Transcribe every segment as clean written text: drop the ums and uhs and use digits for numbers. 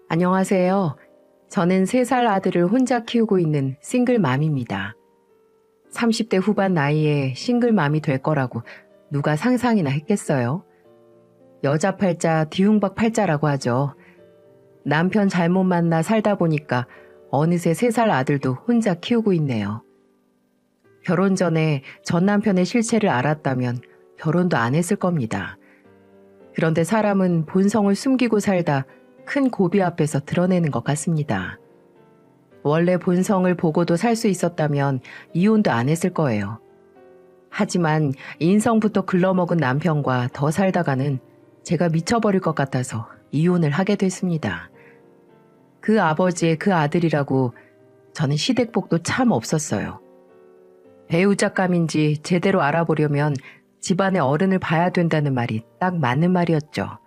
안녕하세요. 저는 3살 아들을 혼자 키우고 있는 싱글맘입니다. 30대 후반 나이에 싱글맘이 될 거라고 누가 상상이나 했겠어요? 여자 팔자, 뒤움박 팔자라고 하죠. 남편 잘못 만나 살다 보니까 어느새 3살 아들도 혼자 키우고 있네요. 결혼 전에 전 남편의 실체를 알았다면 결혼도 안 했을 겁니다. 그런데 사람은 본성을 숨기고 살다 큰 고비 앞에서 드러내는 것 같습니다. 원래 본성을 보고도 살 수 있었다면 이혼도 안 했을 거예요. 하지만 인성부터 글러먹은 남편과 더 살다가는 제가 미쳐버릴 것 같아서 이혼을 하게 됐습니다. 그 아버지의 그 아들이라고 저는 시댁복도 참 없었어요. 배우자감인지 제대로 알아보려면 집안의 어른을 봐야 된다는 말이 딱 맞는 말이었죠.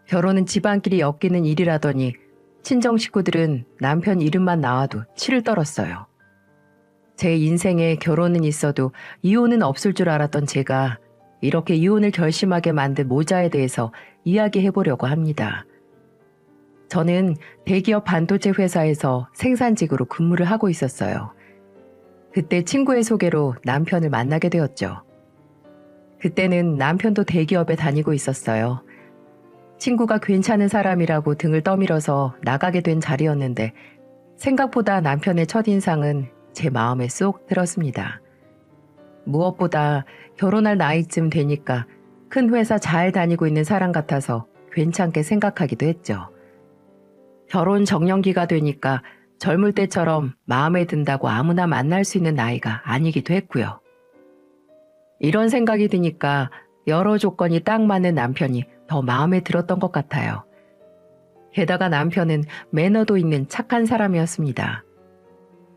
결혼은 집안끼리 엮이는 일이라더니 친정 식구들은 남편 이름만 나와도 치를 떨었어요. 제 인생에 결혼은 있어도 이혼은 없을 줄 알았던 제가 이렇게 이혼을 결심하게 만든 모자에 대해서 이야기해보려고 합니다. 저는 대기업 반도체 회사에서 생산직으로 근무를 하고 있었어요. 그때 친구의 소개로 남편을 만나게 되었죠. 그때는 남편도 대기업에 다니고 있었어요. 친구가 괜찮은 사람이라고 등을 떠밀어서 나가게 된 자리였는데 생각보다 남편의 첫인상은 제 마음에 쏙 들었습니다. 무엇보다 결혼할 나이쯤 되니까 큰 회사 잘 다니고 있는 사람 같아서 괜찮게 생각하기도 했죠. 결혼 정년기가 되니까 젊을 때처럼 마음에 든다고 아무나 만날 수 있는 나이가 아니기도 했고요. 이런 생각이 드니까 여러 조건이 딱 맞는 남편이 더 마음에 들었던 것 같아요. 게다가 남편은 매너도 있는 착한 사람이었습니다.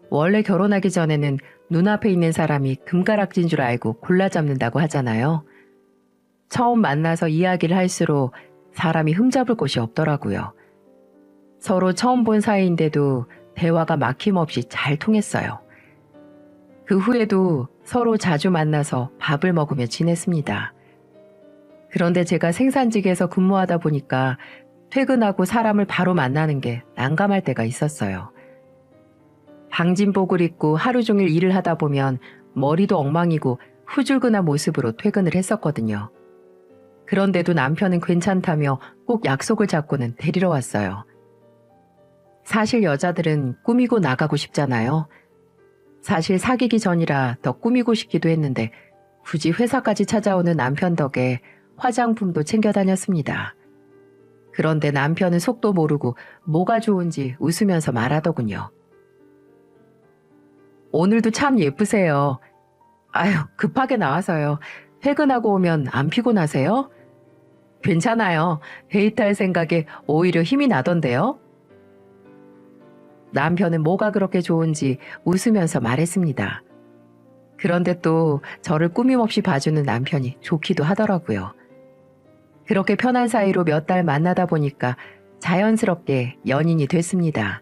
원래 결혼하기 전에는 눈앞에 있는 사람이 금가락진 줄 알고 골라 잡는다고 하잖아요. 처음 만나서 이야기를 할수록 사람이 흠잡을 곳이 없더라고요. 서로 처음 본 사이인데도 대화가 막힘없이 잘 통했어요. 그 후에도 서로 자주 만나서 밥을 먹으며 지냈습니다. 그런데 제가 생산직에서 근무하다 보니까 퇴근하고 사람을 바로 만나는 게 난감할 때가 있었어요. 방진복을 입고 하루 종일 일을 하다 보면 머리도 엉망이고 후줄근한 모습으로 퇴근을 했었거든요. 그런데도 남편은 괜찮다며 꼭 약속을 잡고는 데리러 왔어요. 사실 여자들은 꾸미고 나가고 싶잖아요. 사실 사귀기 전이라 더 꾸미고 싶기도 했는데 굳이 회사까지 찾아오는 남편 덕에 화장품도 챙겨 다녔습니다. 그런데 남편은 속도 모르고 뭐가 좋은지 웃으면서 말하더군요. 오늘도 참 예쁘세요. 아유, 급하게 나와서요. 퇴근하고 오면 안 피곤하세요? 괜찮아요. 데이트할 생각에 오히려 힘이 나던데요. 남편은 뭐가 그렇게 좋은지 웃으면서 말했습니다. 그런데 또 저를 꾸밈없이 봐주는 남편이 좋기도 하더라고요. 그렇게 편한 사이로 몇 달 만나다 보니까 자연스럽게 연인이 됐습니다.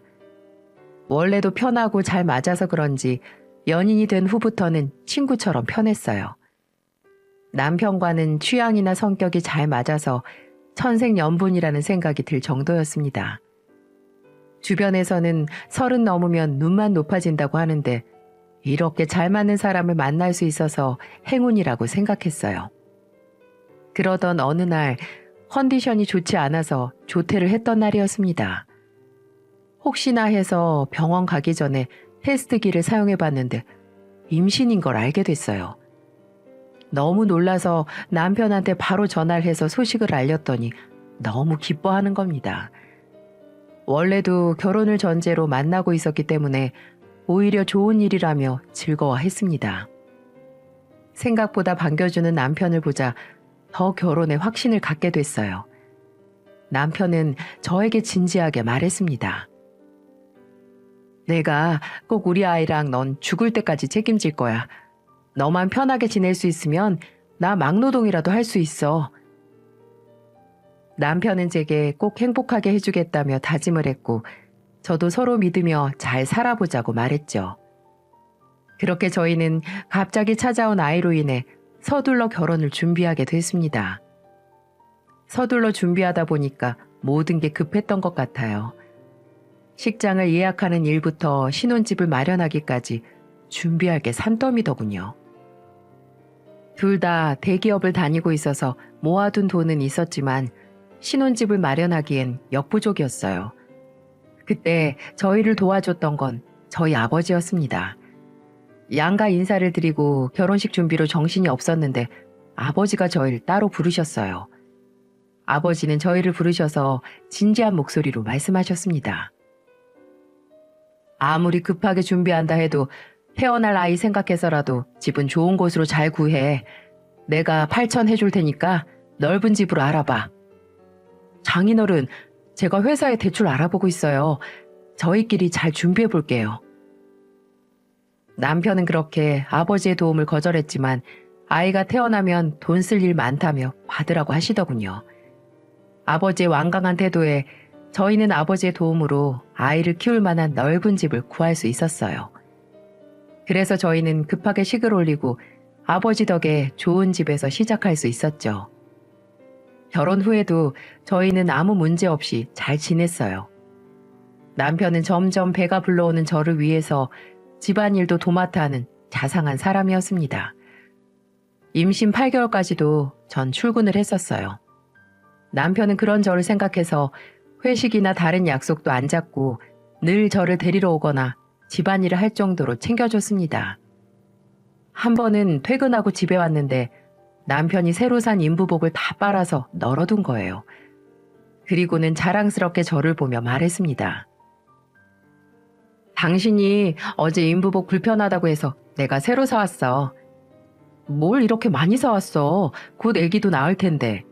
원래도 편하고 잘 맞아서 그런지 연인이 된 후부터는 친구처럼 편했어요. 남편과는 취향이나 성격이 잘 맞아서 천생연분이라는 생각이 들 정도였습니다. 주변에서는 30 넘으면 눈만 높아진다고 하는데 이렇게 잘 맞는 사람을 만날 수 있어서 행운이라고 생각했어요. 그러던 어느 날 컨디션이 좋지 않아서 조퇴를 했던 날이었습니다. 혹시나 해서 병원 가기 전에 테스트기를 사용해봤는데 임신인 걸 알게 됐어요. 너무 놀라서 남편한테 바로 전화를 해서 소식을 알렸더니 너무 기뻐하는 겁니다. 원래도 결혼을 전제로 만나고 있었기 때문에 오히려 좋은 일이라며 즐거워했습니다. 생각보다 반겨주는 남편을 보자 더 결혼에 확신을 갖게 됐어요. 남편은 저에게 진지하게 말했습니다. 내가 꼭 우리 아이랑 넌 죽을 때까지 책임질 거야. 너만 편하게 지낼 수 있으면 나 막노동이라도 할 수 있어. 남편은 제게 꼭 행복하게 해주겠다며 다짐을 했고 저도 서로 믿으며 잘 살아보자고 말했죠. 그렇게 저희는 갑자기 찾아온 아이로 인해 서둘러 결혼을 준비하게 됐습니다. 서둘러 준비하다 보니까 모든 게 급했던 것 같아요. 식장을 예약하는 일부터 신혼집을 마련하기까지 준비할 게 산더미더군요. 둘 다 대기업을 다니고 있어서 모아둔 돈은 있었지만 신혼집을 마련하기엔 역부족이었어요. 그때 저희를 도와줬던 건 저희 아버지였습니다. 양가 인사를 드리고 결혼식 준비로 정신이 없었는데 아버지가 저희를 따로 부르셨어요. 아버지는 저희를 부르셔서 진지한 목소리로 말씀하셨습니다. 아무리 급하게 준비한다 해도 태어날 아이 생각해서라도 집은 좋은 곳으로 잘 구해. 내가 8천 해줄 테니까 넓은 집으로 알아봐. 장인어른, 제가 회사에 대출 알아보고 있어요. 저희끼리 잘 준비해 볼게요. 남편은 그렇게 아버지의 도움을 거절했지만 아이가 태어나면 돈 쓸 일 많다며 받으라고 하시더군요. 아버지의 완강한 태도에 저희는 아버지의 도움으로 아이를 키울 만한 넓은 집을 구할 수 있었어요. 그래서 저희는 급하게 식을 올리고 아버지 덕에 좋은 집에서 시작할 수 있었죠. 결혼 후에도 저희는 아무 문제 없이 잘 지냈어요. 남편은 점점 배가 불러오는 저를 위해서 집안일도 도맡아 하는 자상한 사람이었습니다. 임신 8개월까지도 전 출근을 했었어요. 남편은 그런 저를 생각해서 회식이나 다른 약속도 안 잡고 늘 저를 데리러 오거나 집안일을 할 정도로 챙겨줬습니다. 한 번은 퇴근하고 집에 왔는데 남편이 새로 산 인부복을 다 빨아서 널어둔 거예요. 그리고는 자랑스럽게 저를 보며 말했습니다. 당신이 어제 인부복 불편하다고 해서 내가 새로 사왔어. 뭘 이렇게 많이 사왔어. 곧 애기도 낳을 텐데.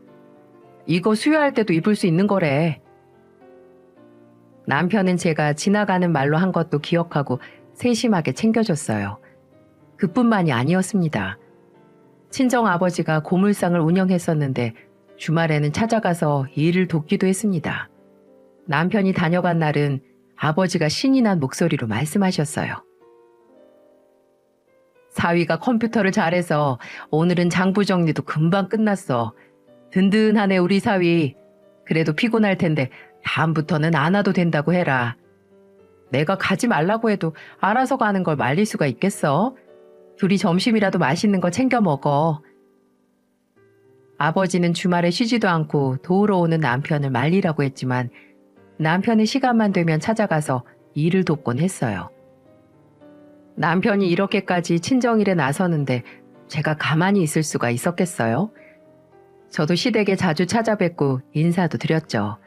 이거 수유할 때도 입을 수 있는 거래. 남편은 제가 지나가는 말로 한 것도 기억하고 세심하게 챙겨줬어요. 그뿐만이 아니었습니다. 친정아버지가 고물상을 운영했었는데 주말에는 찾아가서 일을 돕기도 했습니다. 남편이 다녀간 날은 아버지가 신이 난 목소리로 말씀하셨어요. 사위가 컴퓨터를 잘해서 오늘은 장부 정리도 금방 끝났어. 든든하네 우리 사위. 그래도 피곤할 텐데 다음부터는 안 와도 된다고 해라. 내가 가지 말라고 해도 알아서 가는 걸 말릴 수가 있겠어? 둘이 점심이라도 맛있는 거 챙겨 먹어. 아버지는 주말에 쉬지도 않고 도우러 오는 남편을 말리라고 했지만 남편의 시간만 되면 찾아가서 일을 돕곤 했어요. 남편이 이렇게까지 친정일에 나서는데 제가 가만히 있을 수가 있었겠어요? 저도 시댁에 자주 찾아뵙고 인사도 드렸죠.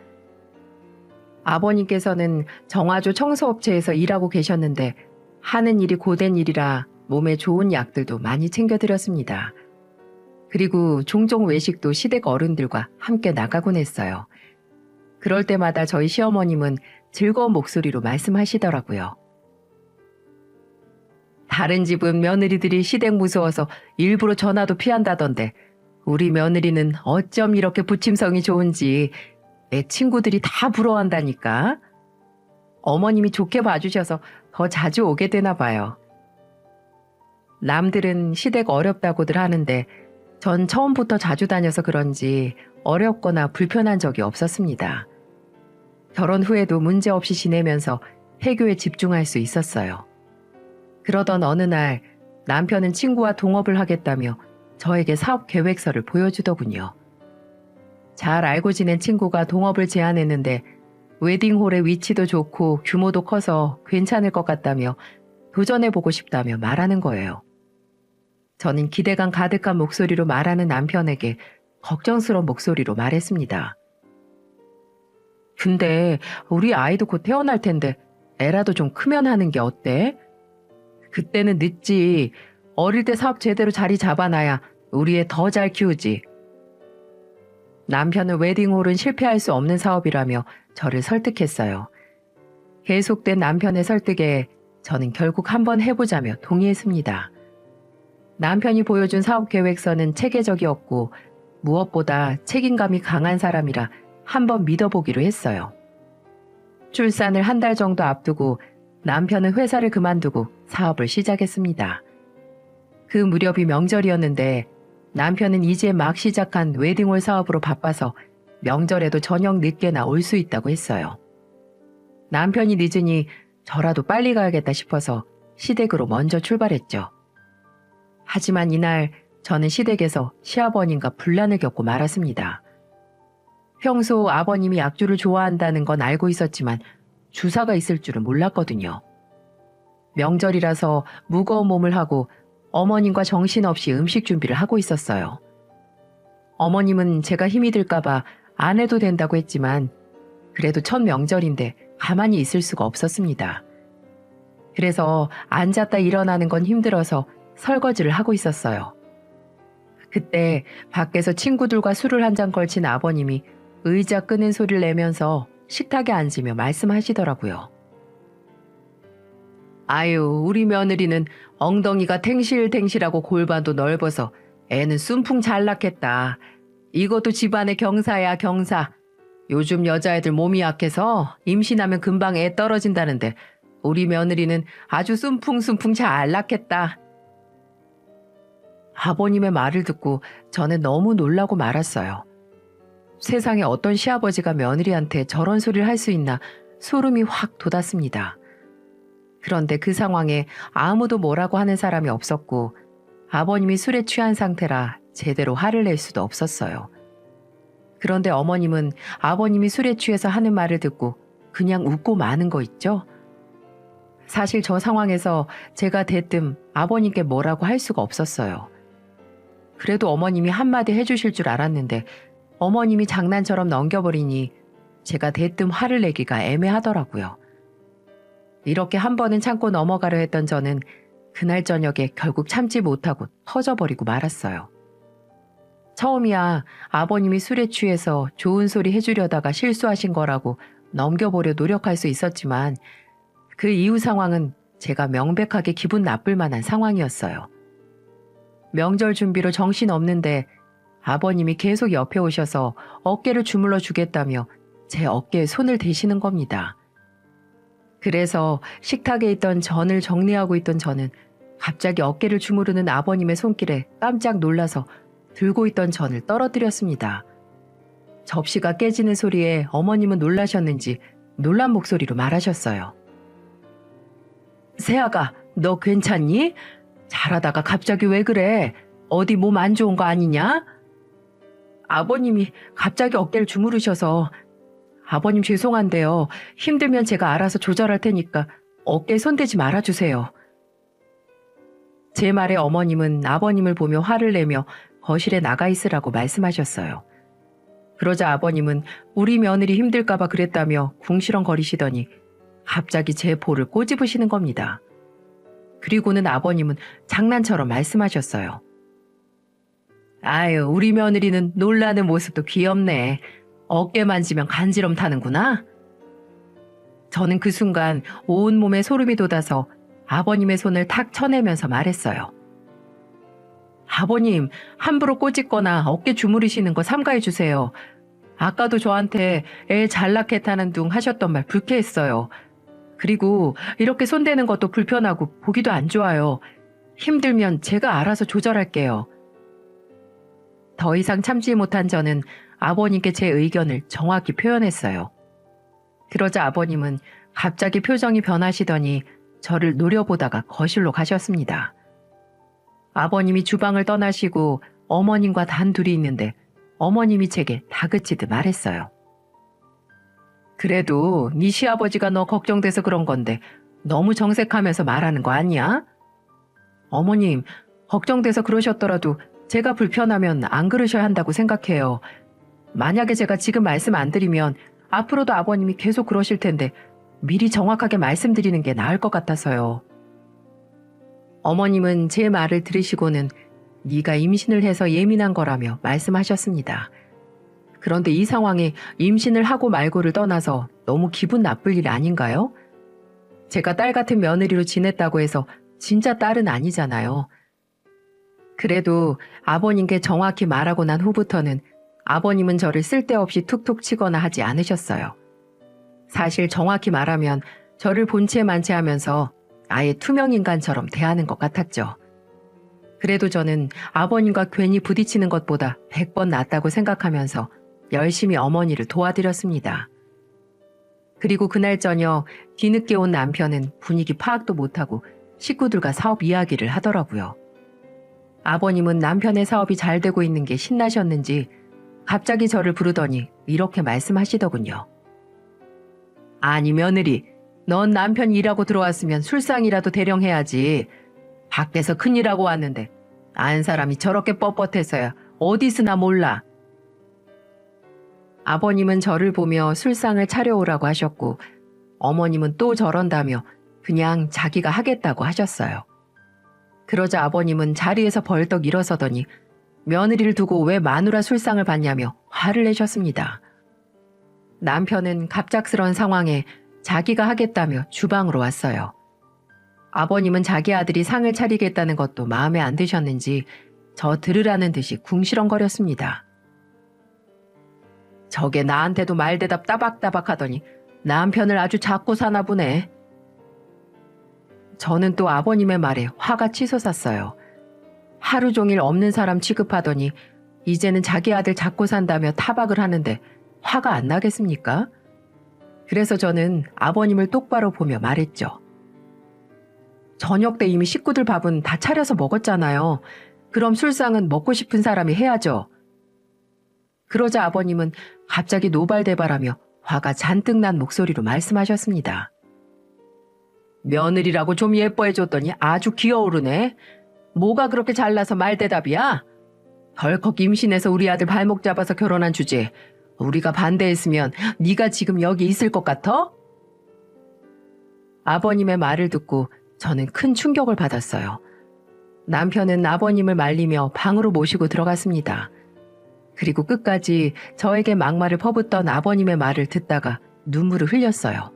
아버님께서는 정화조 청소업체에서 일하고 계셨는데 하는 일이 고된 일이라 몸에 좋은 약들도 많이 챙겨드렸습니다. 그리고 종종 외식도 시댁 어른들과 함께 나가곤 했어요. 그럴 때마다 저희 시어머님은 즐거운 목소리로 말씀하시더라고요. 다른 집은 며느리들이 시댁 무서워서 일부러 전화도 피한다던데 우리 며느리는 어쩜 이렇게 부침성이 좋은지 내 친구들이 다 부러워한다니까. 어머님이 좋게 봐주셔서 더 자주 오게 되나 봐요. 남들은 시댁 어렵다고들 하는데 전 처음부터 자주 다녀서 그런지 어렵거나 불편한 적이 없었습니다. 결혼 후에도 문제없이 지내면서 해교에 집중할 수 있었어요. 그러던 어느 날 남편은 친구와 동업을 하겠다며 저에게 사업 계획서를 보여주더군요. 잘 알고 지낸 친구가 동업을 제안했는데 웨딩홀의 위치도 좋고 규모도 커서 괜찮을 것 같다며 도전해보고 싶다며 말하는 거예요. 저는 기대감 가득한 목소리로 말하는 남편에게 걱정스러운 목소리로 말했습니다. 근데 우리 아이도 곧 태어날 텐데 애라도 좀 크면 하는 게 어때? 그때는 늦지. 어릴 때 사업 제대로 자리 잡아놔야 우리 애 더 잘 키우지. 남편은 웨딩홀은 실패할 수 없는 사업이라며 저를 설득했어요. 계속된 남편의 설득에 저는 결국 한번 해보자며 동의했습니다. 남편이 보여준 사업 계획서는 체계적이었고 무엇보다 책임감이 강한 사람이라 한번 믿어보기로 했어요. 출산을 한 달 정도 앞두고 남편은 회사를 그만두고 사업을 시작했습니다. 그 무렵이 명절이었는데 남편은 이제 막 시작한 웨딩홀 사업으로 바빠서 명절에도 저녁 늦게나 올 수 있다고 했어요. 남편이 늦으니 저라도 빨리 가야겠다 싶어서 시댁으로 먼저 출발했죠. 하지만 이날 저는 시댁에서 시아버님과 분란을 겪고 말았습니다. 평소 아버님이 약주를 좋아한다는 건 알고 있었지만 주사가 있을 줄은 몰랐거든요. 명절이라서 무거운 몸을 하고 어머님과 정신없이 음식 준비를 하고 있었어요. 어머님은 제가 힘이 들까봐 안 해도 된다고 했지만 그래도 첫 명절인데 가만히 있을 수가 없었습니다. 그래서 앉았다 일어나는 건 힘들어서 설거지를 하고 있었어요. 그때 밖에서 친구들과 술을 한 잔 걸친 아버님이 의자 끄는 소리를 내면서 식탁에 앉으며 말씀하시더라고요. 아유, 우리 며느리는 엉덩이가 탱실탱실하고 골반도 넓어서 애는 쏨풍 잘 낳겠다. 이것도 집안의 경사야, 경사. 요즘 여자애들 몸이 약해서 임신하면 금방 애 떨어진다는데 우리 며느리는 아주 쏨풍 잘 낳겠다. 아버님의 말을 듣고 저는 너무 놀라고 말았어요. 세상에 어떤 시아버지가 며느리한테 저런 소리를 할 수 있나 소름이 확 돋았습니다. 그런데 그 상황에 아무도 뭐라고 하는 사람이 없었고 아버님이 술에 취한 상태라 제대로 화를 낼 수도 없었어요. 그런데 어머님은 아버님이 술에 취해서 하는 말을 듣고 그냥 웃고 마는 거 있죠? 사실 저 상황에서 제가 대뜸 아버님께 뭐라고 할 수가 없었어요. 그래도 어머님이 한마디 해주실 줄 알았는데 어머님이 장난처럼 넘겨버리니 제가 대뜸 화를 내기가 애매하더라고요. 이렇게 한 번은 참고 넘어가려 했던 저는 그날 저녁에 결국 참지 못하고 터져버리고 말았어요. 처음이야 아버님이 술에 취해서 좋은 소리 해주려다가 실수하신 거라고 넘겨보려 노력할 수 있었지만 그 이후 상황은 제가 명백하게 기분 나쁠 만한 상황이었어요. 명절 준비로 정신없는데 아버님이 계속 옆에 오셔서 어깨를 주물러 주겠다며 제 어깨에 손을 대시는 겁니다. 그래서 식탁에 있던 전을 정리하고 있던 저는 갑자기 어깨를 주무르는 아버님의 손길에 깜짝 놀라서 들고 있던 전을 떨어뜨렸습니다. 접시가 깨지는 소리에 어머님은 놀라셨는지 놀란 목소리로 말하셨어요. 세아가, 너 괜찮니? 잘하다가 갑자기 왜 그래? 어디 몸 안 좋은 거 아니냐? 아버님이 갑자기 어깨를 주무르셔서 아버님 죄송한데요. 힘들면 제가 알아서 조절할 테니까 어깨에 손대지 말아주세요. 제 말에 어머님은 아버님을 보며 화를 내며 거실에 나가 있으라고 말씀하셨어요. 그러자 아버님은 우리 며느리 힘들까봐 그랬다며 궁시렁거리시더니 갑자기 제 볼을 꼬집으시는 겁니다. 그리고는 아버님은 장난처럼 말씀하셨어요. 아유, 우리 며느리는 놀라는 모습도 귀엽네. 어깨 만지면 간지럼 타는구나. 저는 그 순간 온몸에 소름이 돋아서 아버님의 손을 탁 쳐내면서 말했어요. 아버님, 함부로 꼬집거나 어깨 주무르시는 거 삼가해 주세요. 아까도 저한테 애 잘 낳겠다는 둥 하셨던 말 불쾌했어요. 그리고 이렇게 손대는 것도 불편하고 보기도 안 좋아요. 힘들면 제가 알아서 조절할게요. 더 이상 참지 못한 저는 아버님께 제 의견을 정확히 표현했어요. 그러자 아버님은 갑자기 표정이 변하시더니 저를 노려보다가 거실로 가셨습니다. 아버님이 주방을 떠나시고 어머님과 단둘이 있는데 어머님이 제게 다그치듯 말했어요. 그래도 네 시아버지가 너 걱정돼서 그런 건데 너무 정색하면서 말하는 거 아니야? 어머님, 걱정돼서 그러셨더라도 제가 불편하면 안 그러셔야 한다고 생각해요. 만약에 제가 지금 말씀 안 드리면 앞으로도 아버님이 계속 그러실 텐데 미리 정확하게 말씀드리는 게 나을 것 같아서요. 어머님은 제 말을 들으시고는 네가 임신을 해서 예민한 거라며 말씀하셨습니다. 그런데 이 상황에 임신을 하고 말고를 떠나서 너무 기분 나쁠 일 아닌가요? 제가 딸 같은 며느리로 지냈다고 해서 진짜 딸은 아니잖아요. 그래도 아버님께 정확히 말하고 난 후부터는 아버님은 저를 쓸데없이 툭툭 치거나 하지 않으셨어요. 사실 정확히 말하면 저를 본체 만체하면서 아예 투명인간처럼 대하는 것 같았죠. 그래도 저는 아버님과 괜히 부딪히는 것보다 100번 낫다고 생각하면서 열심히 어머니를 도와드렸습니다. 그리고 그날 저녁 뒤늦게 온 남편은 분위기 파악도 못하고 식구들과 사업 이야기를 하더라고요. 아버님은 남편의 사업이 잘 되고 있는 게 신나셨는지 갑자기 저를 부르더니 이렇게 말씀하시더군요. 아니 며느리, 넌 남편 일하고 들어왔으면 술상이라도 대령해야지. 밖에서 큰일하고 왔는데 안 사람이 저렇게 뻣뻣해서야 어디 쓰나 몰라. 아버님은 저를 보며 술상을 차려오라고 하셨고 어머님은 또 저런다며 그냥 자기가 하겠다고 하셨어요. 그러자 아버님은 자리에서 벌떡 일어서더니 며느리를 두고 왜 마누라 술상을 받냐며 화를 내셨습니다. 남편은 갑작스런 상황에 자기가 하겠다며 주방으로 왔어요. 아버님은 자기 아들이 상을 차리겠다는 것도 마음에 안 드셨는지 저 들으라는 듯이 궁시렁거렸습니다. 저게 나한테도 말대답 따박따박 하더니 남편을 아주 잡고 사나 보네. 저는 또 아버님의 말에 화가 치솟았어요. 하루 종일 없는 사람 취급하더니 이제는 자기 아들 잡고 산다며 타박을 하는데 화가 안 나겠습니까? 그래서 저는 아버님을 똑바로 보며 말했죠. 저녁 때 이미 식구들 밥은 다 차려서 먹었잖아요. 그럼 술상은 먹고 싶은 사람이 해야죠. 그러자 아버님은 갑자기 노발대발하며 화가 잔뜩 난 목소리로 말씀하셨습니다. 며느리라고 좀 예뻐해줬더니 아주 기어오르네. 뭐가 그렇게 잘나서 말대답이야? 덜컥 임신해서 우리 아들 발목 잡아서 결혼한 주제에 우리가 반대했으면 네가 지금 여기 있을 것 같아? 아버님의 말을 듣고 저는 큰 충격을 받았어요. 남편은 아버님을 말리며 방으로 모시고 들어갔습니다. 그리고 끝까지 저에게 막말을 퍼붓던 아버님의 말을 듣다가 눈물을 흘렸어요.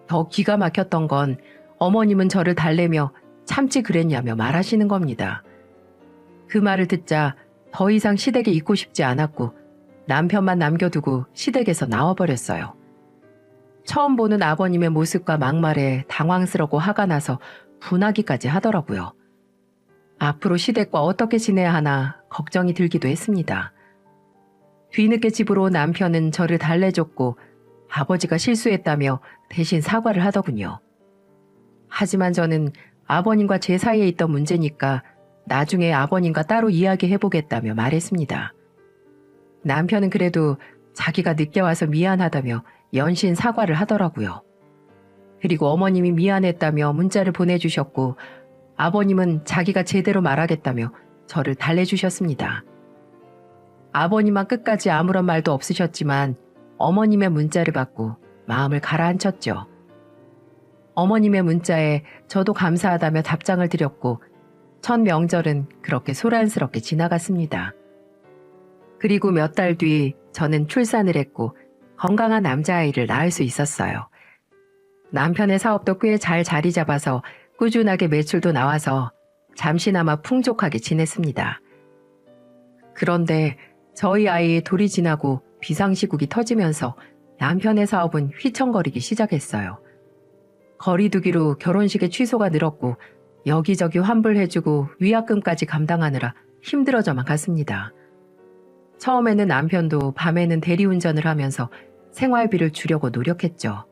더 기가 막혔던 건 어머님은 저를 달래며 참지 그랬냐며 말하시는 겁니다. 그 말을 듣자 더 이상 시댁에 있고 싶지 않았고 남편만 남겨두고 시댁에서 나와버렸어요. 처음 보는 아버님의 모습과 막말에 당황스럽고 화가 나서 분하기까지 하더라고요. 앞으로 시댁과 어떻게 지내야 하나 걱정이 들기도 했습니다. 뒤늦게 집으로 온 남편은 저를 달래줬고 아버지가 실수했다며 대신 사과를 하더군요. 하지만 저는 아버님과 제 사이에 있던 문제니까 나중에 아버님과 따로 이야기해보겠다며 말했습니다. 남편은 그래도 자기가 늦게 와서 미안하다며 연신 사과를 하더라고요. 그리고 어머님이 미안했다며 문자를 보내주셨고 아버님은 자기가 제대로 말하겠다며 저를 달래주셨습니다. 아버님만 끝까지 아무런 말도 없으셨지만 어머님의 문자를 받고 마음을 가라앉혔죠. 어머님의 문자에 저도 감사하다며 답장을 드렸고 첫 명절은 그렇게 소란스럽게 지나갔습니다. 그리고 몇 달 뒤 저는 출산을 했고 건강한 남자아이를 낳을 수 있었어요. 남편의 사업도 꽤 잘 자리 잡아서 꾸준하게 매출도 나와서 잠시나마 풍족하게 지냈습니다. 그런데 저희 아이의 돌이 지나고 비상시국이 터지면서 남편의 사업은 휘청거리기 시작했어요. 거리두기로 결혼식의 취소가 늘었고 여기저기 환불해주고 위약금까지 감당하느라 힘들어져만 갔습니다. 처음에는 남편도 밤에는 대리운전을 하면서 생활비를 주려고 노력했죠.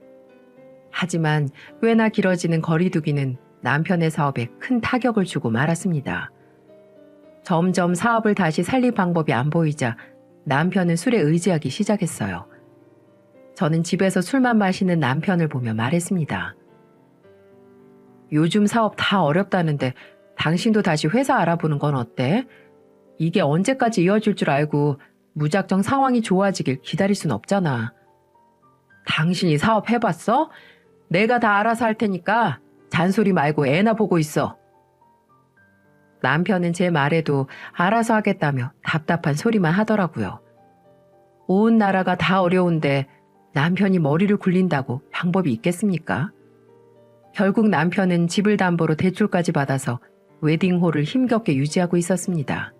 하지만 꽤나 길어지는 거리두기는 남편의 사업에 큰 타격을 주고 말았습니다. 점점 사업을 다시 살릴 방법이 안 보이자 남편은 술에 의지하기 시작했어요. 저는 집에서 술만 마시는 남편을 보며 말했습니다. 요즘 사업 다 어렵다는데 당신도 다시 회사 알아보는 건 어때? 이게 언제까지 이어질 줄 알고 무작정 상황이 좋아지길 기다릴 순 없잖아. 당신이 사업 해봤어? 내가 다 알아서 할 테니까 잔소리 말고 애나 보고 있어. 남편은 제 말에도 알아서 하겠다며 답답한 소리만 하더라고요. 온 나라가 다 어려운데 남편이 머리를 굴린다고 방법이 있겠습니까? 결국 남편은 집을 담보로 대출까지 받아서 웨딩홀을 힘겹게 유지하고 있었습니다.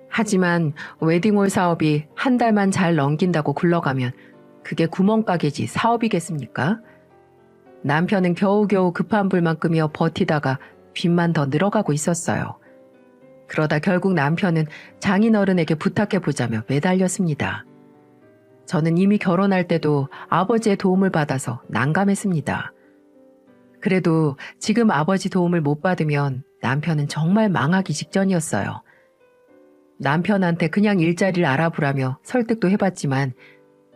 하지만 웨딩홀 사업이 한 달만 잘 넘긴다고 굴러가면 그게 구멍가게지 사업이겠습니까? 남편은 겨우겨우 급한 불만 끄며 버티다가 빚만 더 늘어가고 있었어요. 그러다 결국 남편은 장인어른에게 부탁해보자며 매달렸습니다. 저는 이미 결혼할 때도 아버지의 도움을 받아서 난감했습니다. 그래도 지금 아버지 도움을 못 받으면 남편은 정말 망하기 직전이었어요. 남편한테 그냥 일자리를 알아보라며 설득도 해봤지만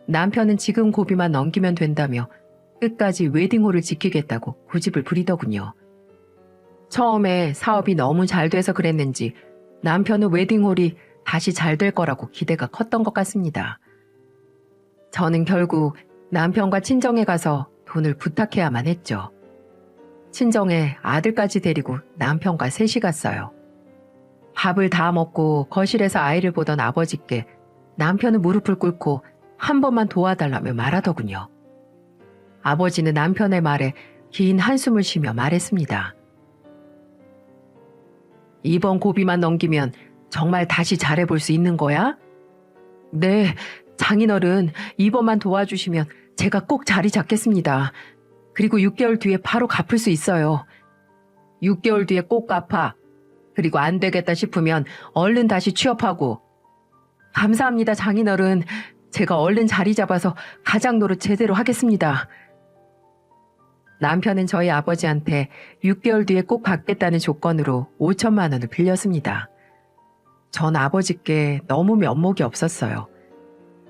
남편은 지금 고비만 넘기면 된다며 끝까지 웨딩홀을 지키겠다고 고집을 부리더군요. 처음에 사업이 너무 잘 돼서 그랬는지 남편은 웨딩홀이 다시 잘 될 거라고 기대가 컸던 것 같습니다. 저는 결국 남편과 친정에 가서 돈을 부탁해야만 했죠. 친정에 아들까지 데리고 남편과 셋이 갔어요. 밥을 다 먹고 거실에서 아이를 보던 아버지께 남편은 무릎을 꿇고 한 번만 도와달라며 말하더군요. 아버지는 남편의 말에 긴 한숨을 쉬며 말했습니다. 이번 고비만 넘기면 정말 다시 잘해볼 수 있는 거야? 네, 장인어른 이번만 도와주시면 제가 꼭 자리 잡겠습니다. 그리고 6개월 뒤에 바로 갚을 수 있어요. 6개월 뒤에 꼭 갚아. 그리고 안 되겠다 싶으면 얼른 다시 취업하고. 감사합니다, 장인어른. 제가 얼른 자리 잡아서 가장 노릇 제대로 하겠습니다. 남편은 저희 아버지한테 6개월 뒤에 꼭 갚겠다는 조건으로 5천만 원을 빌렸습니다. 전 아버지께 너무 면목이 없었어요.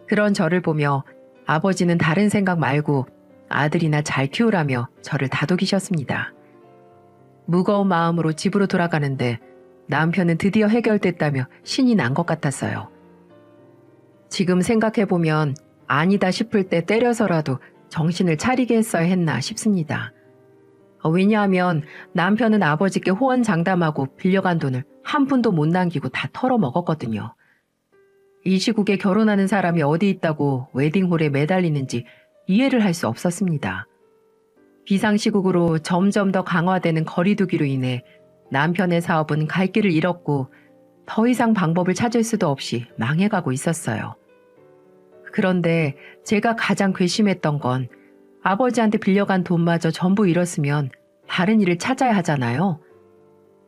그런 저를 보며 아버지는 다른 생각 말고 아들이나 잘 키우라며 저를 다독이셨습니다. 무거운 마음으로 집으로 돌아가는데 남편은 드디어 해결됐다며 신이 난 것 같았어요. 지금 생각해보면 아니다 싶을 때 때려서라도 정신을 차리게 했어야 했나 싶습니다. 왜냐하면 남편은 아버지께 호언장담하고 빌려간 돈을 한 푼도 못 남기고 다 털어먹었거든요. 이 시국에 결혼하는 사람이 어디 있다고 웨딩홀에 매달리는지 이해를 할 수 없었습니다. 비상시국으로 점점 더 강화되는 거리두기로 인해 남편의 사업은 갈 길을 잃었고 더 이상 방법을 찾을 수도 없이 망해가고 있었어요. 그런데 제가 가장 괘씸했던 건 아버지한테 빌려간 돈마저 전부 잃었으면 다른 일을 찾아야 하잖아요.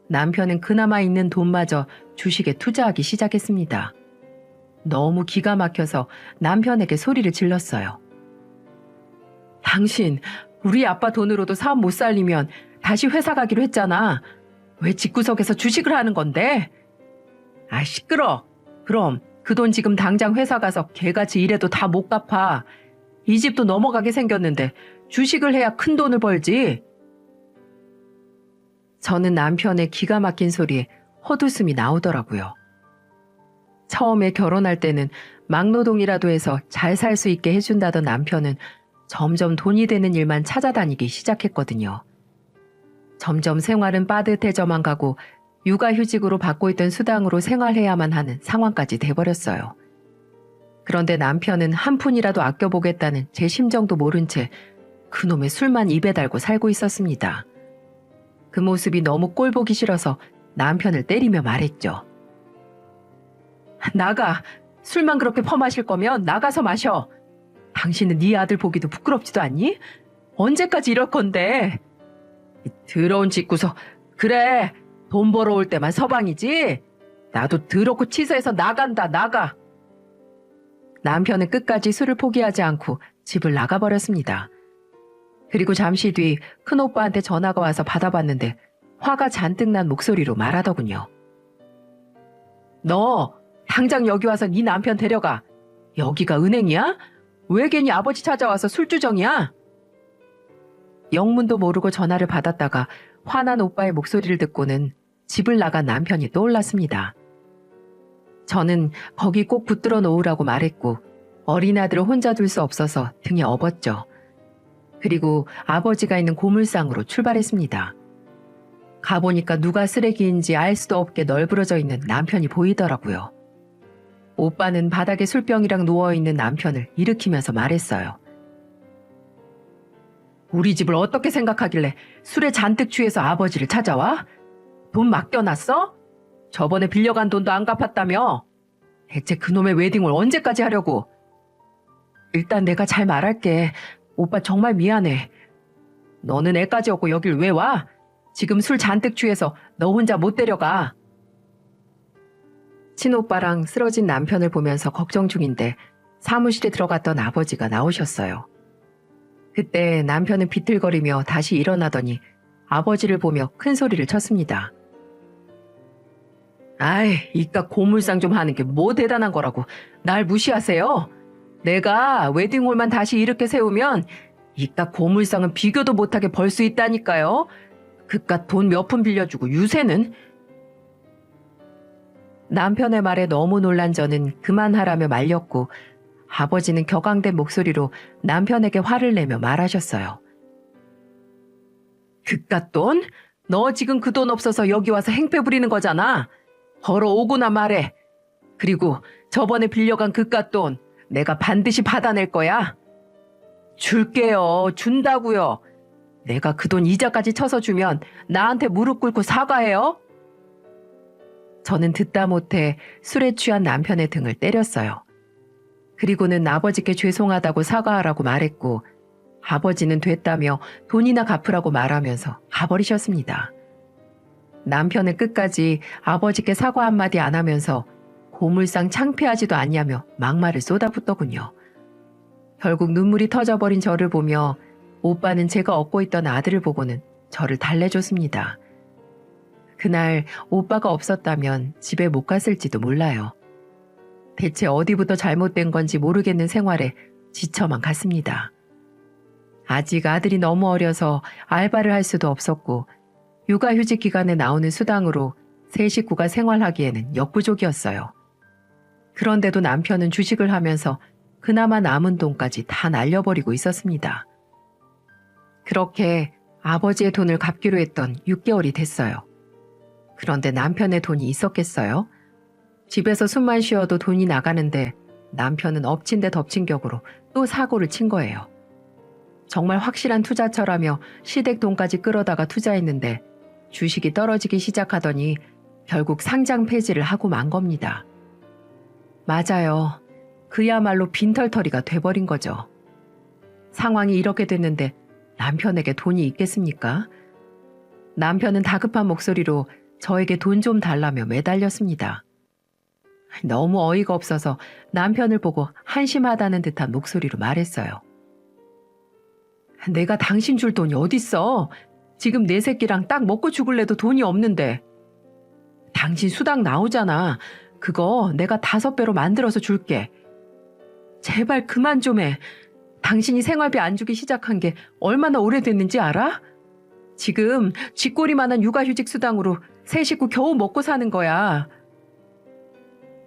남편은 그나마 있는 돈마저 주식에 투자하기 시작했습니다. 너무 기가 막혀서 남편에게 소리를 질렀어요. 당신 우리 아빠 돈으로도 사업 못 살리면 다시 회사 가기로 했잖아. 왜 집구석에서 주식을 하는 건데? 아, 시끄러. 그럼 그 돈 지금 당장 회사 가서 개같이 일해도 다 못 갚아. 이 집도 넘어가게 생겼는데 주식을 해야 큰 돈을 벌지. 저는 남편의 기가 막힌 소리에 헛웃음이 나오더라고요. 처음에 결혼할 때는 막노동이라도 해서 잘 살 수 있게 해준다던 남편은 점점 돈이 되는 일만 찾아다니기 시작했거든요. 점점 생활은 빠듯해져만 가고 육아휴직으로 받고 있던 수당으로 생활해야만 하는 상황까지 돼버렸어요. 그런데 남편은 한 푼이라도 아껴보겠다는 제 심정도 모른 채 그놈의 술만 입에 달고 살고 있었습니다. 그 모습이 너무 꼴보기 싫어서 남편을 때리며 말했죠. 나가! 술만 그렇게 퍼마실 거면 나가서 마셔! 당신은 네 아들 보기도 부끄럽지도 않니? 언제까지 이럴 건데? 더러운 집구석. 그래, 돈 벌어올 때만 서방이지? 나도 더럽고 치사해서 나간다, 나가! 남편은 끝까지 술을 포기하지 않고 집을 나가버렸습니다. 그리고 잠시 뒤 큰오빠한테 전화가 와서 받아봤는데 화가 잔뜩 난 목소리로 말하더군요. 너 당장 여기 와서 네 남편 데려가. 여기가 은행이야? 왜 괜히 아버지 찾아와서 술주정이야? 영문도 모르고 전화를 받았다가 화난 오빠의 목소리를 듣고는 집을 나간 남편이 떠올랐습니다. 저는 거기 꼭 붙들어 놓으라고 말했고 어린 아들을 혼자 둘 수 없어서 등에 업었죠. 그리고 아버지가 있는 고물상으로 출발했습니다. 가보니까 누가 쓰레기인지 알 수도 없게 널브러져 있는 남편이 보이더라고요. 오빠는 바닥에 술병이랑 누워있는 남편을 일으키면서 말했어요. 우리 집을 어떻게 생각하길래 술에 잔뜩 취해서 아버지를 찾아와? 돈 맡겨놨어? 저번에 빌려간 돈도 안 갚았다며? 대체 그놈의 웨딩을 언제까지 하려고? 일단 내가 잘 말할게. 오빠 정말 미안해. 너는 애까지 없고 여길 왜 와? 지금 술 잔뜩 취해서 너 혼자 못 데려가. 친오빠랑 쓰러진 남편을 보면서 걱정 중인데 사무실에 들어갔던 아버지가 나오셨어요. 그때 남편은 비틀거리며 다시 일어나더니 아버지를 보며 큰 소리를 쳤습니다. 아이, 이깟 고물상 좀 하는 게 뭐 대단한 거라고 날 무시하세요? 내가 웨딩홀만 다시 이렇게 세우면 이깟 고물상은 비교도 못하게 벌 수 있다니까요. 그깟 돈 몇 푼 빌려주고 유세는? 남편의 말에 너무 놀란 저는 그만하라며 말렸고 아버지는 격앙된 목소리로 남편에게 화를 내며 말하셨어요. 그깟 돈? 너 지금 그 돈 없어서 여기 와서 행패 부리는 거잖아. 벌어오고나 말해. 그리고 저번에 빌려간 그깟 돈 내가 반드시 받아낼 거야. 줄게요. 준다고요. 내가 그 돈 이자까지 쳐서 주면 나한테 무릎 꿇고 사과해요. 저는 듣다 못해 술에 취한 남편의 등을 때렸어요. 그리고는 아버지께 죄송하다고 사과하라고 말했고 아버지는 됐다며 돈이나 갚으라고 말하면서 가버리셨습니다. 남편은 끝까지 아버지께 사과 한마디 안 하면서 고물상 창피하지도 않냐며 막말을 쏟아붓더군요. 결국 눈물이 터져버린 저를 보며 오빠는 제가 얻고 있던 아들을 보고는 저를 달래줬습니다. 그날 오빠가 없었다면 집에 못 갔을지도 몰라요. 대체 어디부터 잘못된 건지 모르겠는 생활에 지쳐만 갔습니다. 아직 아들이 너무 어려서 알바를 할 수도 없었고 육아휴직 기간에 나오는 수당으로 세 식구가 생활하기에는 역부족이었어요. 그런데도 남편은 주식을 하면서 그나마 남은 돈까지 다 날려버리고 있었습니다. 그렇게 아버지의 돈을 갚기로 했던 6개월이 됐어요. 그런데 남편의 돈이 있었겠어요? 집에서 숨만 쉬어도 돈이 나가는데 남편은 엎친 데 덮친 격으로 또 사고를 친 거예요. 정말 확실한 투자처라며 시댁 돈까지 끌어다가 투자했는데 주식이 떨어지기 시작하더니 결국 상장 폐지를 하고 만 겁니다. 맞아요. 그야말로 빈털터리가 돼버린 거죠. 상황이 이렇게 됐는데 남편에게 돈이 있겠습니까? 남편은 다급한 목소리로 저에게 돈 좀 달라며 매달렸습니다. 너무 어이가 없어서 남편을 보고 한심하다는 듯한 목소리로 말했어요. 내가 당신 줄 돈이 어딨어? 지금 내 새끼랑 딱 먹고 죽을래도 돈이 없는데. 당신 수당 나오잖아. 그거 내가 5배로 만들어서 줄게. 제발 그만 좀 해. 당신이 생활비 안 주기 시작한 게 얼마나 오래됐는지 알아? 지금 쥐꼬리만한 육아휴직 수당으로 세 식구 겨우 먹고 사는 거야.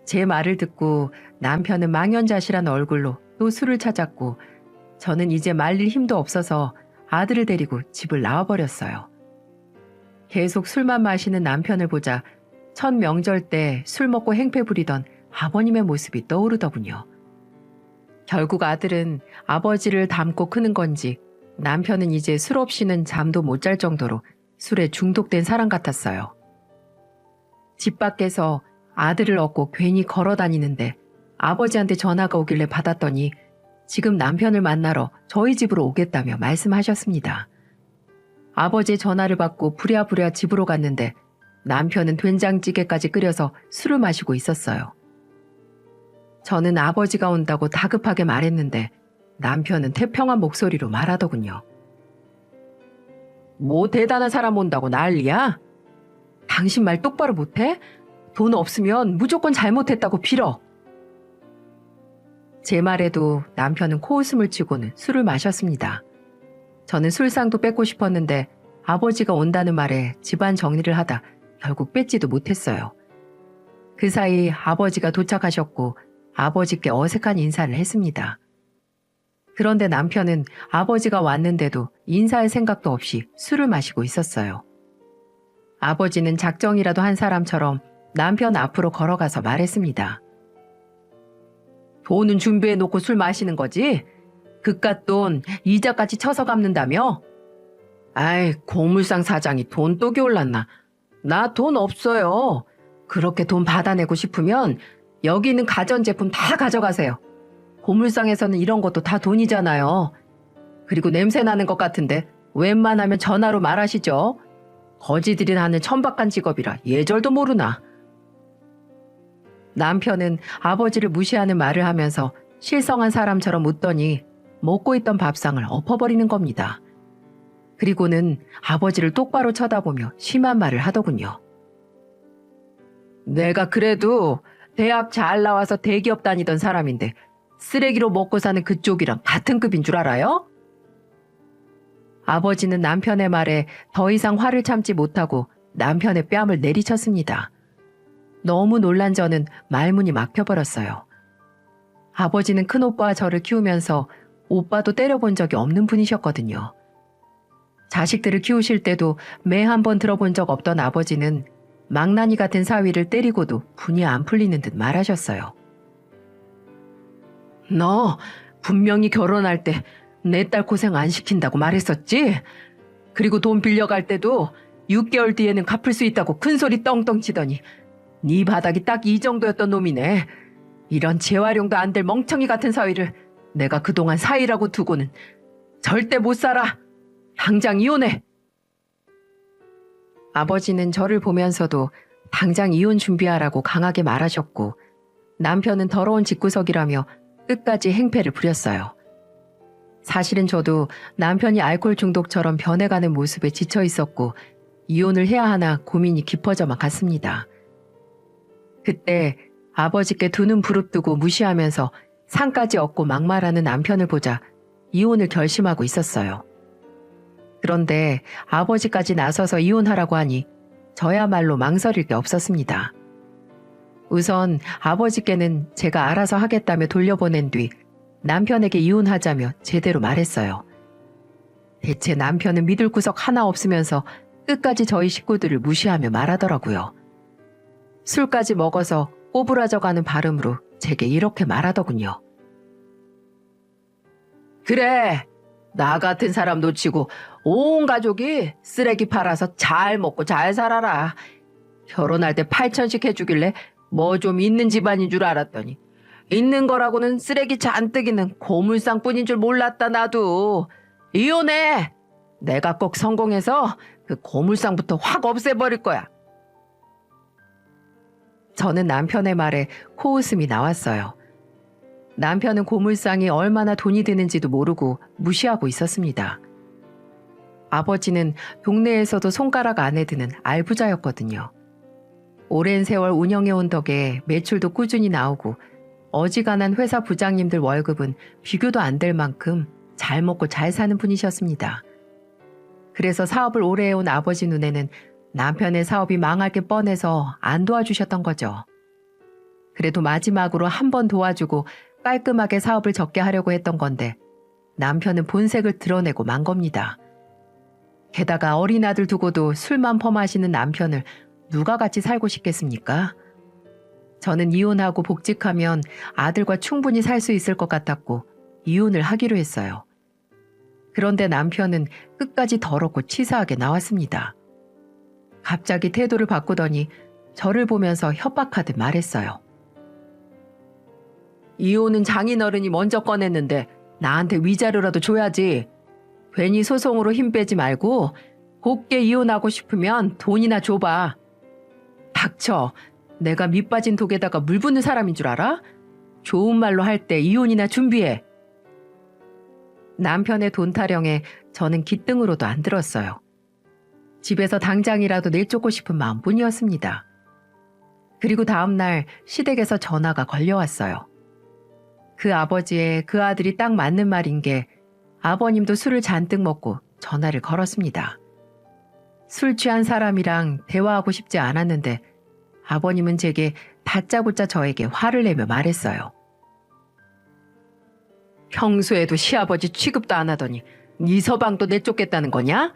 제 말을 듣고 남편은 망연자실한 얼굴로 또 술을 찾았고 저는 이제 말릴 힘도 없어서 아들을 데리고 집을 나와버렸어요. 계속 술만 마시는 남편을 보자 첫 명절 때 술 먹고 행패 부리던 아버님의 모습이 떠오르더군요. 결국 아들은 아버지를 닮고 크는 건지 남편은 이제 술 없이는 잠도 못 잘 정도로 술에 중독된 사람 같았어요. 집 밖에서 아들을 얻고 괜히 걸어 다니는데 아버지한테 전화가 오길래 받았더니 지금 남편을 만나러 저희 집으로 오겠다며 말씀하셨습니다. 아버지의 전화를 받고 부랴부랴 집으로 갔는데 남편은 된장찌개까지 끓여서 술을 마시고 있었어요. 저는 아버지가 온다고 다급하게 말했는데 남편은 태평한 목소리로 말하더군요. 뭐 대단한 사람 온다고 난리야? 당신 말 똑바로 못해? 돈 없으면 무조건 잘못했다고 빌어. 제 말에도 남편은 코웃음을 치고는 술을 마셨습니다. 저는 술상도 뺏고 싶었는데 아버지가 온다는 말에 집안 정리를 하다 결국 뺏지도 못했어요. 그 사이 아버지가 도착하셨고 아버지께 어색한 인사를 했습니다. 그런데 남편은 아버지가 왔는데도 인사할 생각도 없이 술을 마시고 있었어요. 아버지는 작정이라도 한 사람처럼 남편 앞으로 걸어가서 말했습니다. 돈은 준비해놓고 술 마시는 거지? 그깟 돈 이자까지 쳐서 갚는다며? 아이, 고물상 사장이 돈 또 기올랐나? 나 돈 없어요. 그렇게 돈 받아내고 싶으면 여기 있는 가전제품 다 가져가세요. 고물상에서는 이런 것도 다 돈이잖아요. 그리고 냄새 나는 것 같은데 웬만하면 전화로 말하시죠. 거지들이 하는 천박한 직업이라 예절도 모르나. 남편은 아버지를 무시하는 말을 하면서 실성한 사람처럼 웃더니 먹고 있던 밥상을 엎어버리는 겁니다. 그리고는 아버지를 똑바로 쳐다보며 심한 말을 하더군요. 내가 그래도 대학 잘 나와서 대기업 다니던 사람인데 쓰레기로 먹고 사는 그쪽이랑 같은 급인 줄 알아요? 아버지는 남편의 말에 더 이상 화를 참지 못하고 남편의 뺨을 내리쳤습니다. 너무 놀란 저는 말문이 막혀버렸어요. 아버지는 큰오빠와 저를 키우면서 오빠도 때려본 적이 없는 분이셨거든요. 자식들을 키우실 때도 매 한 번 들어본 적 없던 아버지는 망나니 같은 사위를 때리고도 분이 안 풀리는 듯 말하셨어요. 너 분명히 결혼할 때 내 딸 고생 안 시킨다고 말했었지? 그리고 돈 빌려갈 때도 6개월 뒤에는 갚을 수 있다고 큰소리 떵떵 치더니 네 바닥이 딱 이 정도였던 놈이네. 이런 재활용도 안 될 멍청이 같은 사위를 내가 그동안 사위라고 두고는 절대 못 살아. 당장 이혼해. 아버지는 저를 보면서도 당장 이혼 준비하라고 강하게 말하셨고 남편은 더러운 집구석이라며 끝까지 행패를 부렸어요. 사실은 저도 남편이 알코올 중독처럼 변해가는 모습에 지쳐 있었고 이혼을 해야 하나 고민이 깊어져만 갔습니다. 그때 아버지께 두 눈 부릅뜨고 무시하면서 상까지 얻고 막말하는 남편을 보자 이혼을 결심하고 있었어요. 그런데 아버지까지 나서서 이혼하라고 하니 저야말로 망설일 게 없었습니다. 우선 아버지께는 제가 알아서 하겠다며 돌려보낸 뒤 남편에게 이혼하자며 제대로 말했어요. 대체 남편은 믿을 구석 하나 없으면서 끝까지 저희 식구들을 무시하며 말하더라고요. 술까지 먹어서 꼬부라져가는 발음으로 제게 이렇게 말하더군요. 그래, 나 같은 사람 놓치고 온 가족이 쓰레기 팔아서 잘 먹고 잘 살아라. 결혼할 때 8천씩 해주길래 뭐 좀 있는 집안인 줄 알았더니 있는 거라고는 쓰레기 잔뜩 있는 고물상뿐인 줄 몰랐다 나도. 이혼해. 내가 꼭 성공해서 그 고물상부터 확 없애버릴 거야. 저는 남편의 말에 코웃음이 나왔어요. 남편은 고물상이 얼마나 돈이 드는지도 모르고 무시하고 있었습니다. 아버지는 동네에서도 손가락 안에 드는 알부자였거든요. 오랜 세월 운영해온 덕에 매출도 꾸준히 나오고 어지간한 회사 부장님들 월급은 비교도 안 될 만큼 잘 먹고 잘 사는 분이셨습니다. 그래서 사업을 오래 해온 아버지 눈에는 남편의 사업이 망할 게 뻔해서 안 도와주셨던 거죠. 그래도 마지막으로 한 번 도와주고 깔끔하게 사업을 접게 하려고 했던 건데 남편은 본색을 드러내고 만 겁니다. 게다가 어린 아들 두고도 술만 퍼마시는 남편을 누가 같이 살고 싶겠습니까? 저는 이혼하고 복직하면 아들과 충분히 살 수 있을 것 같았고 이혼을 하기로 했어요. 그런데 남편은 끝까지 더럽고 치사하게 나왔습니다. 갑자기 태도를 바꾸더니 저를 보면서 협박하듯 말했어요. 이혼은 장인어른이 먼저 꺼냈는데 나한테 위자료라도 줘야지. 괜히 소송으로 힘 빼지 말고 곱게 이혼하고 싶으면 돈이나 줘봐. 닥쳐. 내가 밑빠진 독에다가 물 붓는 사람인 줄 알아? 좋은 말로 할 때 이혼이나 준비해. 남편의 돈 타령에 저는 기등으로도 안 들었어요. 집에서 당장이라도 내쫓고 싶은 마음뿐이었습니다. 그리고 다음날 시댁에서 전화가 걸려왔어요. 그 아버지의 그 아들이 딱 맞는 말인 게 아버님도 술을 잔뜩 먹고 전화를 걸었습니다. 술 취한 사람이랑 대화하고 싶지 않았는데 아버님은 제게 다짜고짜 저에게 화를 내며 말했어요. 평소에도 시아버지 취급도 안 하더니 네 서방도 내쫓겠다는 거냐?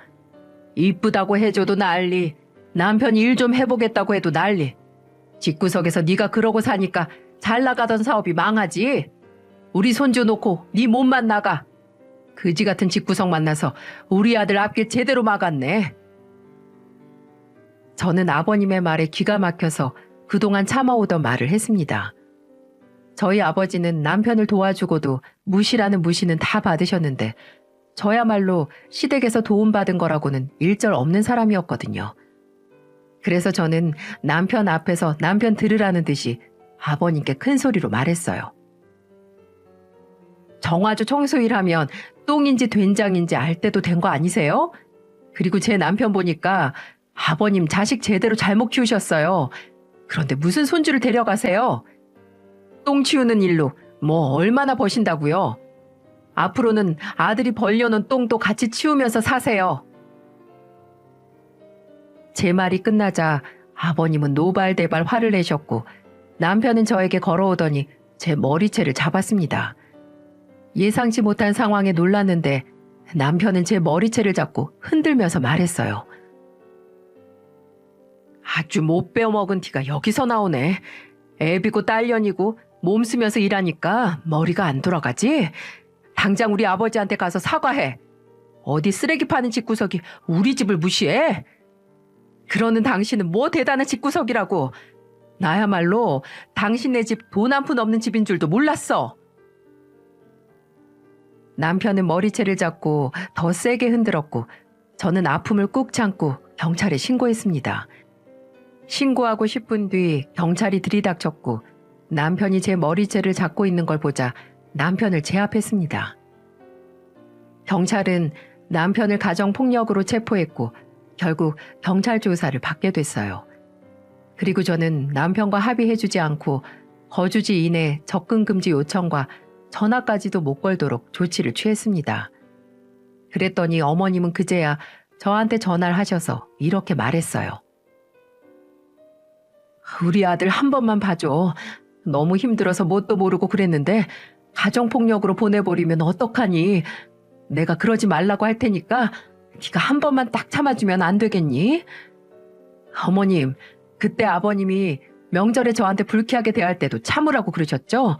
이쁘다고 해줘도 난리, 남편이 일 좀 해보겠다고 해도 난리. 집구석에서 네가 그러고 사니까 잘 나가던 사업이 망하지. 우리 손주 놓고 네 몸만 나가. 그지 같은 집구석 만나서 우리 아들 앞길 제대로 막았네. 저는 아버님의 말에 기가 막혀서 그동안 참아오던 말을 했습니다. 저희 아버지는 남편을 도와주고도 무시라는 무시는 다 받으셨는데 저야말로 시댁에서 도움받은 거라고는 일절 없는 사람이었거든요. 그래서 저는 남편 앞에서 남편 들으라는 듯이 아버님께 큰 소리로 말했어요. 정화조 청소일 하면 똥인지 된장인지 알 때도 된 거 아니세요? 그리고 제 남편 보니까 아버님 자식 제대로 잘못 키우셨어요. 그런데 무슨 손주를 데려가세요? 똥 치우는 일로 뭐 얼마나 버신다고요? 앞으로는 아들이 벌려놓은 똥도 같이 치우면서 사세요. 제 말이 끝나자 아버님은 노발대발 화를 내셨고 남편은 저에게 걸어오더니 제 머리채를 잡았습니다. 예상치 못한 상황에 놀랐는데 남편은 제 머리채를 잡고 흔들면서 말했어요. 아주 못 빼어먹은 티가 여기서 나오네. 애비고 딸년이고 몸 쓰면서 일하니까 머리가 안 돌아가지? 당장 우리 아버지한테 가서 사과해. 어디 쓰레기 파는 집구석이 우리 집을 무시해? 그러는 당신은 뭐 대단한 집구석이라고. 나야말로 당신네 집 돈 한 푼 없는 집인 줄도 몰랐어. 남편은 머리채를 잡고 더 세게 흔들었고 저는 아픔을 꾹 참고 경찰에 신고했습니다. 신고하고 10분 뒤 경찰이 들이닥쳤고 남편이 제 머리채를 잡고 있는 걸 보자 남편을 제압했습니다. 경찰은 남편을 가정폭력으로 체포했고 결국 경찰 조사를 받게 됐어요. 그리고 저는 남편과 합의해주지 않고 거주지 이내 접근금지 요청과 전화까지도 못 걸도록 조치를 취했습니다. 그랬더니 어머님은 그제야 저한테 전화를 하셔서 이렇게 말했어요. 우리 아들 한 번만 봐줘. 너무 힘들어서 뭣도 모르고 그랬는데 가정폭력으로 보내버리면 어떡하니? 내가 그러지 말라고 할 테니까 네가 한 번만 딱 참아주면 안 되겠니? 어머님, 그때 아버님이 명절에 저한테 불쾌하게 대할 때도 참으라고 그러셨죠?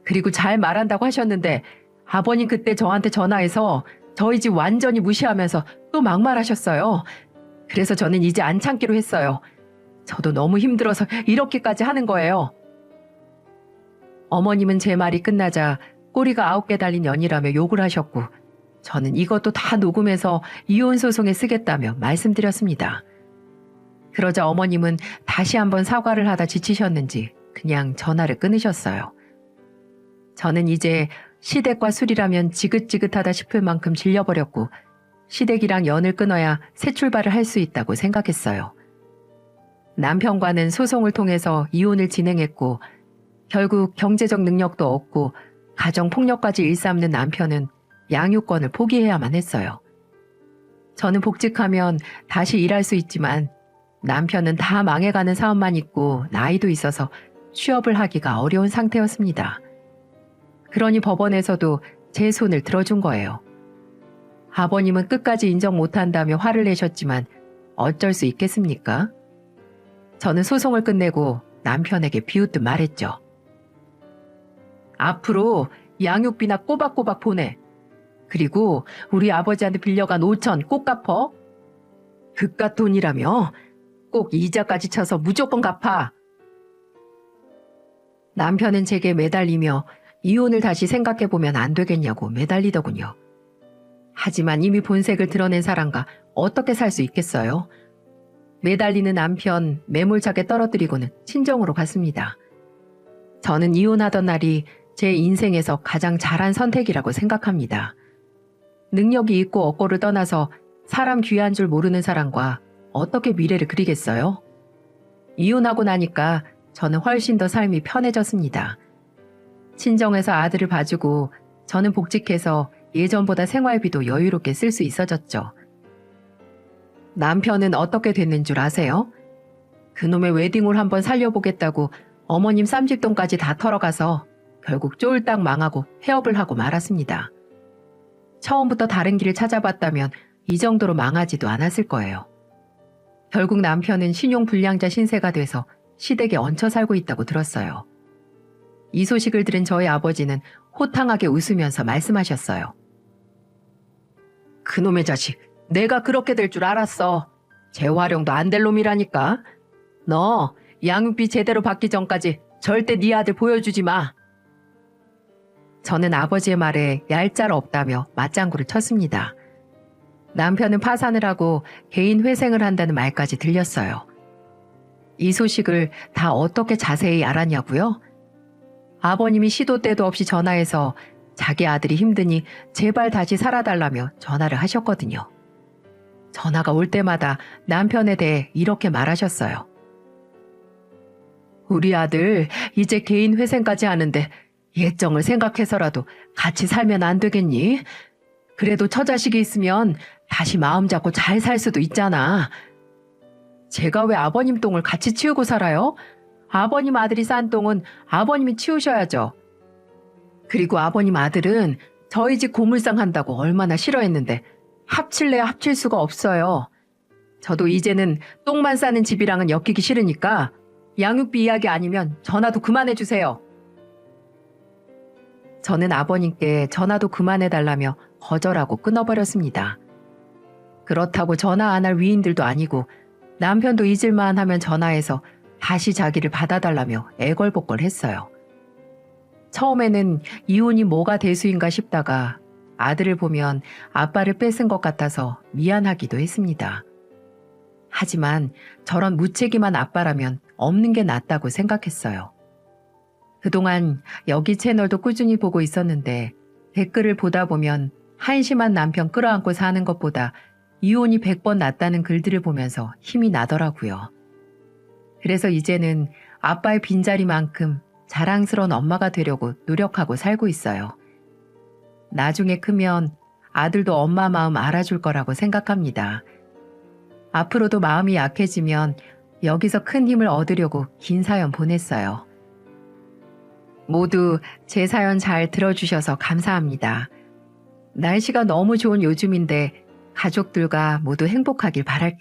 그리고 잘 말한다고 하셨는데 아버님 그때 저한테 전화해서 저희 집 완전히 무시하면서 또 막말하셨어요. 그래서 저는 이제 안 참기로 했어요. 저도 너무 힘들어서 이렇게까지 하는 거예요. 어머님은 제 말이 끝나자 꼬리가 9개 달린 년이라며 욕을 하셨고 저는 이것도 다 녹음해서 이혼소송에 쓰겠다며 말씀드렸습니다. 그러자 어머님은 다시 한번 사과를 하다 지치셨는지 그냥 전화를 끊으셨어요. 저는 이제 시댁과 술이라면 지긋지긋하다 싶을 만큼 질려버렸고 시댁이랑 연을 끊어야 새 출발을 할 수 있다고 생각했어요. 남편과는 소송을 통해서 이혼을 진행했고 결국 경제적 능력도 없고 가정폭력까지 일삼는 남편은 양육권을 포기해야만 했어요. 저는 복직하면 다시 일할 수 있지만 남편은 다 망해가는 사업만 있고 나이도 있어서 취업을 하기가 어려운 상태였습니다. 그러니 법원에서도 제 손을 들어준 거예요. 아버님은 끝까지 인정 못한다며 화를 내셨지만 어쩔 수 있겠습니까? 저는 소송을 끝내고 남편에게 비웃듯 말했죠. 앞으로 양육비나 꼬박꼬박 보내. 그리고 우리 아버지한테 빌려간 5천 꼭 갚어. 그깟 돈이라며 꼭 이자까지 쳐서 무조건 갚아. 남편은 제게 매달리며 이혼을 다시 생각해보면 안 되겠냐고 매달리더군요. 하지만 이미 본색을 드러낸 사람과 어떻게 살 수 있겠어요? 매달리는 남편 매몰차게 떨어뜨리고는 친정으로 갔습니다. 저는 이혼하던 날이 제 인생에서 가장 잘한 선택이라고 생각합니다. 능력이 있고 없고를 떠나서 사람 귀한 줄 모르는 사람과 어떻게 미래를 그리겠어요? 이혼하고 나니까 저는 훨씬 더 삶이 편해졌습니다. 친정에서 아들을 봐주고 저는 복직해서 예전보다 생활비도 여유롭게 쓸 수 있어졌죠. 남편은 어떻게 됐는 줄 아세요? 그놈의 웨딩홀 한번 살려보겠다고 어머님 쌈짓돈까지 다 털어가서 결국 쫄딱 망하고 폐업을 하고 말았습니다. 처음부터 다른 길을 찾아봤다면 이 정도로 망하지도 않았을 거예요. 결국 남편은 신용불량자 신세가 돼서 시댁에 얹혀 살고 있다고 들었어요. 이 소식을 들은 저희 아버지는 호탕하게 웃으면서 말씀하셨어요. 그놈의 자식, 내가 그렇게 될 줄 알았어. 재활용도 안 될 놈이라니까. 너 양육비 제대로 받기 전까지 절대 네 아들 보여주지 마. 저는 아버지의 말에 얄짤 없다며 맞장구를 쳤습니다. 남편은 파산을 하고 개인 회생을 한다는 말까지 들렸어요. 이 소식을 다 어떻게 자세히 알았냐고요? 아버님이 시도 때도 없이 전화해서 자기 아들이 힘드니 제발 다시 살아달라며 전화를 하셨거든요. 전화가 올 때마다 남편에 대해 이렇게 말하셨어요. 우리 아들 이제 개인 회생까지 하는데 예정을 생각해서라도 같이 살면 안 되겠니? 그래도 처자식이 있으면 다시 마음 잡고 잘 살 수도 있잖아. 제가 왜 아버님 똥을 같이 치우고 살아요? 아버님 아들이 싼 똥은 아버님이 치우셔야죠. 그리고 아버님 아들은 저희 집 고물상 한다고 얼마나 싫어했는데 합칠래야 합칠 수가 없어요. 저도 이제는 똥만 싸는 집이랑은 엮이기 싫으니까 양육비 이야기 아니면 전화도 그만해주세요. 저는 아버님께 전화도 그만해달라며 거절하고 끊어버렸습니다. 그렇다고 전화 안 할 위인들도 아니고 남편도 잊을만 하면 전화해서 다시 자기를 받아달라며 애걸복걸 했어요. 처음에는 이혼이 뭐가 대수인가 싶다가 아들을 보면 아빠를 뺏은 것 같아서 미안하기도 했습니다. 하지만 저런 무책임한 아빠라면 없는 게 낫다고 생각했어요. 그동안 여기 채널도 꾸준히 보고 있었는데 댓글을 보다 보면 한심한 남편 끌어안고 사는 것보다 이혼이 100번 낫다는 글들을 보면서 힘이 나더라고요. 그래서 이제는 아빠의 빈자리만큼 자랑스러운 엄마가 되려고 노력하고 살고 있어요. 나중에 크면 아들도 엄마 마음 알아줄 거라고 생각합니다. 앞으로도 마음이 약해지면 여기서 큰 힘을 얻으려고 긴 사연 보냈어요. 모두 제 사연 잘 들어주셔서 감사합니다. 날씨가 너무 좋은 요즘인데 가족들과 모두 행복하길 바랄게요.